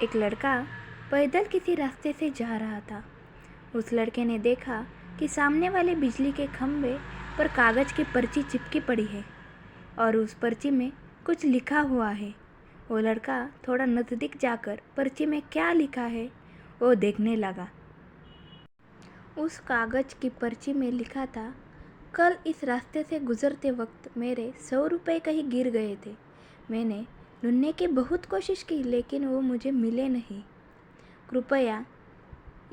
एक लड़का पैदल किसी रास्ते से जा रहा था। उस लड़के ने देखा कि सामने वाले बिजली के खंभे पर कागज़ की पर्ची चिपकी पड़ी है और उस पर्ची में कुछ लिखा हुआ है। वो लड़का थोड़ा नज़दीक जाकर पर्ची में क्या लिखा है वो देखने लगा। उस कागज़ की पर्ची में लिखा था, कल इस रास्ते से गुज़रते वक्त मेरे 100 रुपये कहीं गिर गए थे। मैंने ढूंढने की बहुत कोशिश की लेकिन वो मुझे मिले नहीं। कृपया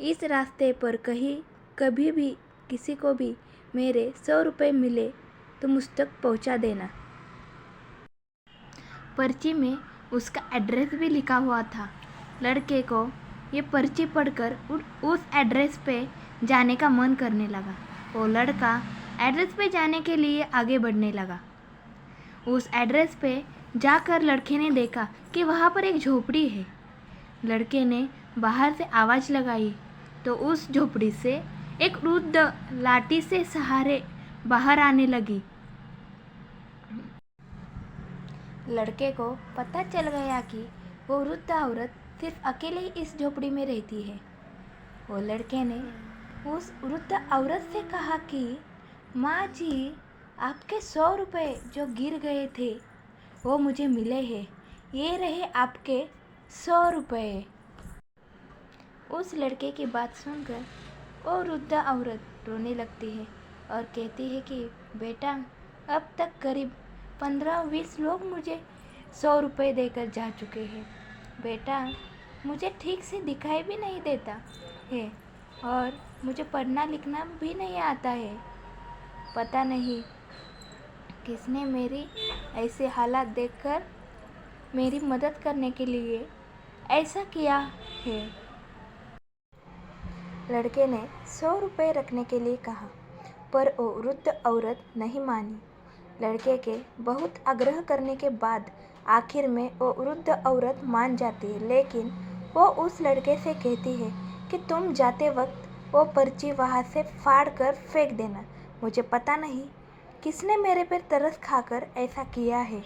इस रास्ते पर कहीं कभी भी किसी को भी मेरे 100 रुपये मिले तो मुझ तक पहुंचा देना। पर्ची में उसका एड्रेस भी लिखा हुआ था। लड़के को ये पर्ची पढ़कर उस एड्रेस पे जाने का मन करने लगा। वो लड़का एड्रेस पे जाने के लिए आगे बढ़ने लगा। उस एड्रेस पे जाकर लड़के ने देखा कि वहाँ पर एक झोपड़ी है। लड़के ने बाहर से आवाज़ लगाई तो उस झोपड़ी से एक वृद्ध लाठी से सहारे बाहर आने लगी। लड़के को पता चल गया कि वो वृद्ध औरत सिर्फ अकेले ही इस झोपड़ी में रहती है। वो लड़के ने उस वृद्ध औरत से कहा कि माँ जी, आपके 100 रुपये जो गिर गए थे वो मुझे मिले हैं। ये रहे आपके 100 रुपये। उस लड़के की बात सुनकर वो वृद्ध औरत रोने लगती है और कहती है कि बेटा, अब तक करीब 15-20 लोग मुझे 100 रुपये देकर जा चुके हैं। बेटा, मुझे ठीक से दिखाई भी नहीं देता है और मुझे पढ़ना लिखना भी नहीं आता है। पता नहीं किसने मेरी ऐसे हालात देखकर मेरी मदद करने के लिए ऐसा किया है। लड़के ने 100 रुपये रखने के लिए कहा पर वो वृद्ध औरत नहीं मानी। लड़के के बहुत आग्रह करने के बाद आखिर में वो वृद्ध औरत मान जाती है, लेकिन वो उस लड़के से कहती है कि तुम जाते वक्त वो पर्ची वहाँ से फाड़ कर फेंक देना। मुझे पता नहीं किसने मेरे पर तरस खाकर ऐसा किया है।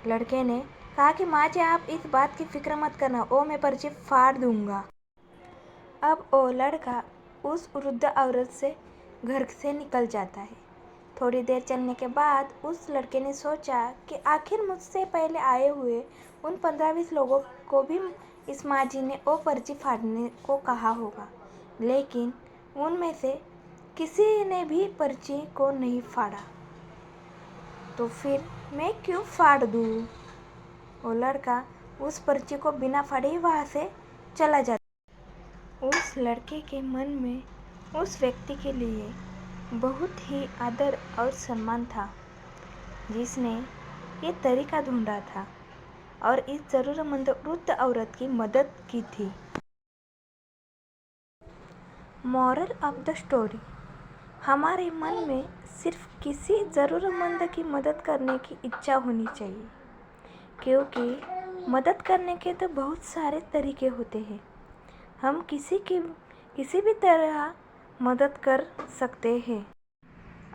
लड़के ने कहा कि माँ जी, आप इस बात की फिक्र मत करना, वो मैं पर्ची फाड़ दूंगा। अब वो लड़का उस वृद्ध औरत से घर से निकल जाता है। थोड़ी देर चलने के बाद उस लड़के ने सोचा कि आखिर मुझसे पहले आए हुए उन 15-20 लोगों को भी इस माँ जी ने वो पर्ची फाड़ने को कहा होगा, लेकिन उनमें से किसी ने भी पर्ची को नहीं फाड़ा, तो फिर मैं क्यों फाड़ दूँ। वो लड़का उस पर्ची को बिना फाड़े ही वहाँ से चला जाता। उस लड़के के मन में उस व्यक्ति के लिए बहुत ही आदर और सम्मान था जिसने ये तरीका ढूंढा था और इस ज़रूरतमंद वृद्ध औरत की मदद की थी। मॉरल ऑफ द स्टोरी, हमारे मन में सिर्फ किसी ज़रूरतमंद की मदद करने की इच्छा होनी चाहिए, क्योंकि मदद करने के तो बहुत सारे तरीके होते हैं। हम किसी भी तरह मदद कर सकते हैं।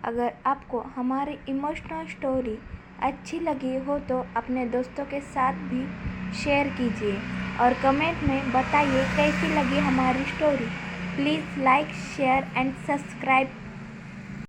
अगर आपको हमारी इमोशनल स्टोरी अच्छी लगी हो तो अपने दोस्तों के साथ भी शेयर कीजिए और कमेंट में बताइए कैसी लगी हमारी story. Please like, share and subscribe